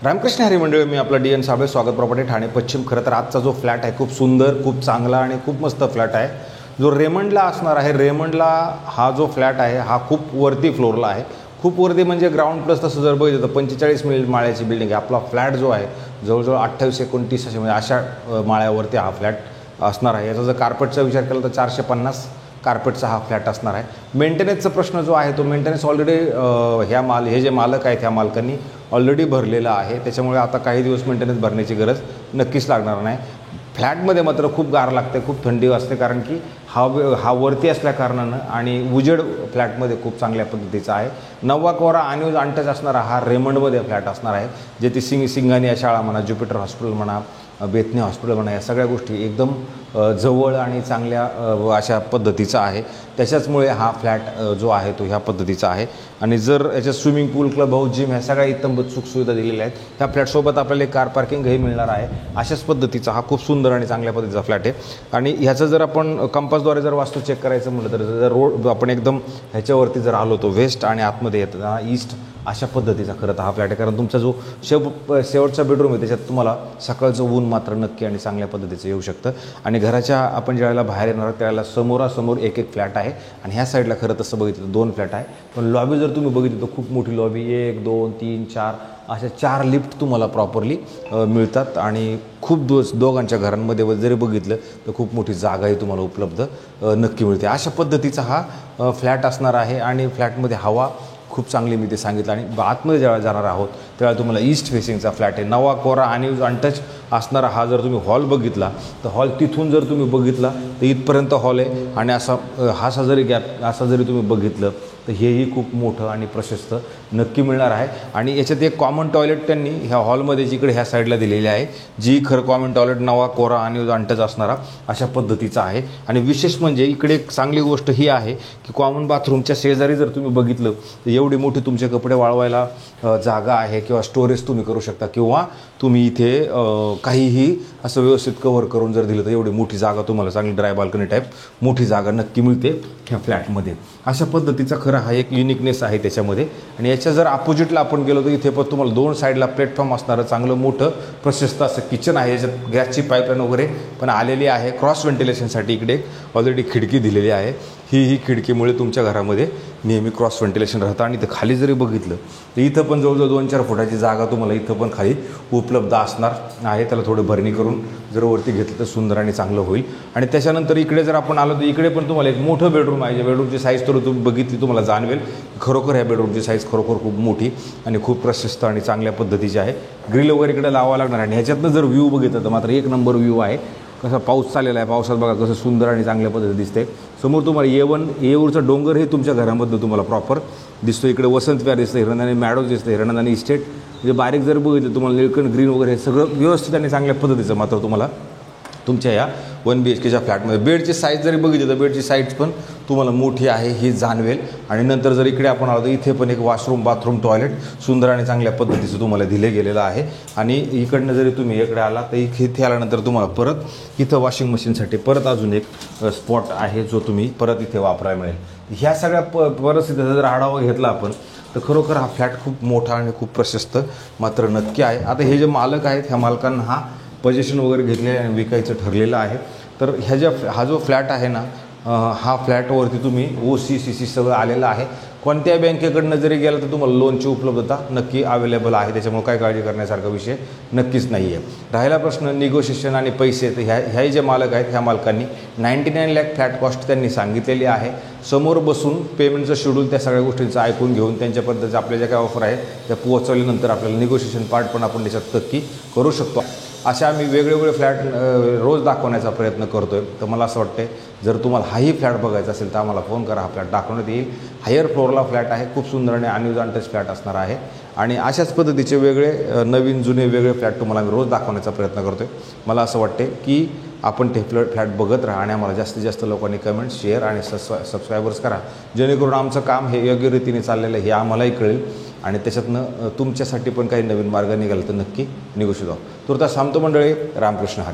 रामकृष्ण हरी मंडळी, मी आपला D N Sable, स्वागत प्रॉपर्टी ठाणे पश्चिम. खरं तर आजचा जो फ्लॅट आहे खूप सुंदर, खूप चांगला आणि खूप मस्त फ्लॅट आहे, जो रेमंडला असणार आहे. रेमंडला हा जो फ्लॅट आहे हा खूप वरती फ्लोअरला आहे. खूप वरती म्हणजे ग्राउंड प्लस. तसं जर बघितलं तर 45 माळ्याची बिल्डिंग आहे. आपला फ्लॅट जो आहे जवळजवळ 28-29 असे म्हणजे अशा माळ्यावरती हा फ्लॅट असणार आहे. याचा जर कार्पेटचा विचार केला तर 450 कार्पेटचा हा फ्लॅट असणार आहे. मेंटेनन्सचा प्रश्न जो आहे तो मेंटेनन्स ऑलरेडी हे जे मालक आहेत ह्या मालकांनी ऑलरेडी भरलेला आहे. त्याच्यामुळे आता काही दिवस मेंटेनन्स भरण्याची गरज नक्कीच लागणार नाही. फ्लॅटमध्ये मात्र खूप गार लागते, खूप थंडी असते, कारण की हा वरती असल्या कारणानं आणि उजेड फ्लॅटमध्ये खूप चांगल्या पद्धतीचा आहे. 9वा कोरा आणि अनटच असणारा हा रेमंडमध्ये फ्लॅट असणार आहे. जे ती सिंघानिया शाळा म्हणा, ज्युपिटर हॉस्पिटल म्हणा, बेथनी हॉस्पिटल म्हणा, या सगळ्या गोष्टी एकदम जवळ आणि चांगल्या अशा पद्धतीचा आहे. त्याच्याचमुळे हा फ्लॅट जो आहे तो ह्या पद्धतीचा आहे. आणि जर याच्यात स्विमिंग पूल, क्लब हाऊस, जिम ह्या सगळ्या इत्तंभूत सुखसुविधा दिलेल्या आहेत. ह्या फ्लॅटसोबत आपल्याला एक कार पार्किंगही मिळणार आहे. अशाच पद्धतीचा हा खूप सुंदर आणि चांगल्या पद्धतीचा फ्लॅट आहे. आणि ह्याचं जर आपण कंपासद्वारे जर वास्तू चेक करायचं म्हटलं तर जर रोड आपण एकदम ह्याच्यावरती जर आलो तो वेस्ट आणि आतमध्ये येतं ईस्ट अशा पद्धतीचा खरं तर हा फ्लॅट आहे. कारण तुमचा जो शेवटचा बेडरूम आहे त्याच्यात तुम्हाला सकाळचं ऊन मात्र नक्की आणि चांगल्या पद्धतीचं येऊ शकतं. आणि घराच्या आपण ज्यावेळेला बाहेर येणार त्यावेळेला समोरासमोर एक फ्लॅट आहे. आणि ह्या साईडला खरं तसं बघितलं 2 फ्लॅट आहे. पण लॉबी जर तुम्ही बघितली तर खूप मोठी लॉबी, 1 2 3 4 अशा 4 लिफ्ट तुम्हाला प्रॉपरली मिळतात. आणि खूप दोघांच्या घरांमध्ये जरी बघितलं तर खूप मोठी जागाही तुम्हाला उपलब्ध नक्की मिळते. अशा पद्धतीचा हा फ्लॅट असणार आहे. आणि फ्लॅटमध्ये हवा खूप चांगली मी ते सांगितलं. आणि आतमध्ये जेव्हा जाणार आहोत तेव्हा तुम्हाला ईस्ट फेसिंगचा फ्लॅट आहे. 9वा कोरा आणि अनटच असणारा हा जर तुम्ही हॉल बघितला तर हॉल तिथून जर तुम्ही बघितला तर इथपर्यंत हॉल आहे. आणि असा जरी गॅप असा जरी तुम्ही बघितलं तर हेही खूप मोठं आणि प्रशस्त नक्की मिळणार आहे. आणि याच्यात एक कॉमन टॉयलेट त्यांनी ह्या हॉलमध्ये जिकडे ह्या साईडला दिलेली आहे, जी खरं कॉमन टॉयलेट 9वा कोरा आणि अनटच असणारा अशा पद्धतीचा आहे. आणि विशेष म्हणजे इकडे एक चांगली गोष्ट ही आहे की कॉमन बाथरूमच्या शेजारी जर तुम्ही बघितलं तर एवढी मोठी तुमचे कपडे वाळवायला जागा आहे, किंवा स्टोरेज तुम्ही करू शकता, किंवा तुम्ही इथे काहीही असं व्यवस्थित कव्हर करून जर दिलं तर एवढी मोठी जागा तुम्हाला चांगली ड्राय बाल्कनी टाईप मोठी जागा नक्की मिळते ह्या फ्लॅटमध्ये. अशा पद्धतीचा खरं हा एक युनिकनेस आहे त्याच्यामध्ये. आणि याच्या जर अपोजिटला आपण गेलो तर इथे पण तुम्हाला 2 साईडला प्लॅटफॉर्म असणारं चांगलं मोठं प्रशस्त असं किचन आहे. याच्यात गॅसची पाईपलाईन वगैरे पण आलेली आहे. क्रॉस व्हेंटिलेशनसाठी इकडे ऑलरेडी खिडकी दिलेली आहे. ही खिडकीमुळे तुमच्या घरामध्ये नेहमी क्रॉस व्हेंटिलेशन राहतं. आणि इथं खाली जरी बघितलं तर इथं पण जवळजवळ 2-4 फुटाची जागा तुम्हाला इथं पण खाली उपलब्ध असणार आहे. त्याला थोडं भरणी करून जर वरती घेतलं तर सुंदर आणि चांगलं होईल. आणि त्याच्यानंतर इकडे जर आपण आलो तर इकडे पण तुम्हाला एक मोठं बेडरूम आहे. बेडरूमची साईज तर तुम्ही बघितली तुम्हाला जाणवेल. खरोखर ह्या बेडरूमची साईज खरोखर खूप मोठी आणि खूप प्रशस्त आणि चांगल्या पद्धतीची आहे. ग्रिल वगैरे इकडे लावावं लागणार. आणि ह्याच्यातनं जर व्ह्यू बघितलं तर मात्र 1 नंबर व्ह्यू आहे. कसा पाऊस चाललेला आहे, पावसात बघा कसं सुंदर आणि चांगल्या पद्धती दिसते. समोर तुम्हाला येऊरचा डोंगर हे तुमच्या घरामधलं तुम्हाला प्रॉपर दिसतो. इकडे वसंत विहार दिसतं, हिरणदानी मॅडोज दिसतं, हिरणदानी इस्टेट. म्हणजे बारीक जर बघितलं तुम्हाला निळकंठ ग्रीन वगैरे हे सगळं व्यवस्थित आणि चांगल्या पद्धतीचं मात्र तुम्हाला तुमच्या या 1 BHKच्या फ्लॅटमध्ये. बेडची साईज जरी बघितली तर बेडची साईज पण तुम्हाला मोठी आहे ही जाणवेल. आणि नंतर जर इकडे आपण आलो तर इथे पण एक वॉशरूम, बाथरूम, टॉयलेट सुंदर आणि चांगल्या पद्धतीचं तुम्हाला दिले गेलेलं आहे. आणि इकडनं जरी तुम्ही इकडे आला तर इथे आल्यानंतर तुम्हाला परत इथं वॉशिंग मशीनसाठी परत अजून एक स्पॉट आहे जो तुम्ही परत इथे वापरायला मिळेल. ह्या सगळ्या परिस्थितीचा जर आढावा घेतला आपण तर खरोखर हा फ्लॅट खूप मोठा आणि खूप प्रशस्त मात्र नक्की आहे. आता हे जे मालक आहेत ह्या मालकांना हा पोझिशन वगैरे घेतलेलं आणि विकायचं ठरलेलं आहे. तर हा जो फ्लॅट आहे ना, हा फ्लॅटवरती तुम्ही OC-CC सगळं आलेलं आहे. कोणत्याही बँकेकडनं जरी गेलं तर तुम्हाला लोनची उपलब्धता नक्की अवेलेबल आहे. त्याच्यामुळे काय काळजी करण्यासारखा विषय नक्कीच नाही आहे. राहिला प्रश्न निगोशिएशन आणि पैसे, तर ह्याही जे मालक आहेत ह्या मालकांनी 99 लाख फ्लॅट कॉस्ट त्यांनी सांगितलेली आहे. समोर बसून पेमेंटचं शेड्यूल त्या सगळ्या गोष्टींचं ऐकून घेऊन त्यांच्या पद्धतीचं आपल्या ज्या काय ऑफर आहे त्या पोहोचवल्यानंतर आपल्याला निगोशिएशन पार्ट पण आपण त्याच्यात नक्की करू शकतो. अशा आम्ही वेगवेगळे फ्लॅट रोज दाखवण्याचा प्रयत्न करतो आहे. तर मला असं वाटतं जर तुम्हाला हाही फ्लॅट बघायचा असेल तर आम्हाला फोन करा. हा फ्लॅट दाखवण्यात येईल. हायर फ्लोअरला फ्लॅट आहे. खूप सुंदर आणि अनटच फ्लॅट असणार आहे. आणि अशाच पद्धतीचे वेगळे नवीन जुने वेगळे फ्लॅट तुम्हाला आम्ही रोज दाखवण्याचा प्रयत्न करतो आहे. मला असं वाटते की आपण ते फ्लॅट बघत राहा आणि आम्हाला जास्तीत जास्त लोकांनी कमेंट, शेअर आणि सबस्क्रायबर्स करा, जेणेकरून आमचं काम हे योग्य रीतीने चाललेलं आहे हे आम्हालाही कळेल. आणि त्याच्यातनं तुमच्यासाठी पण काही नवीन मार्ग निघाला तर नक्की निघू शकतो. तुर्तास थांबतो मंडळी. रामकृष्ण हरी.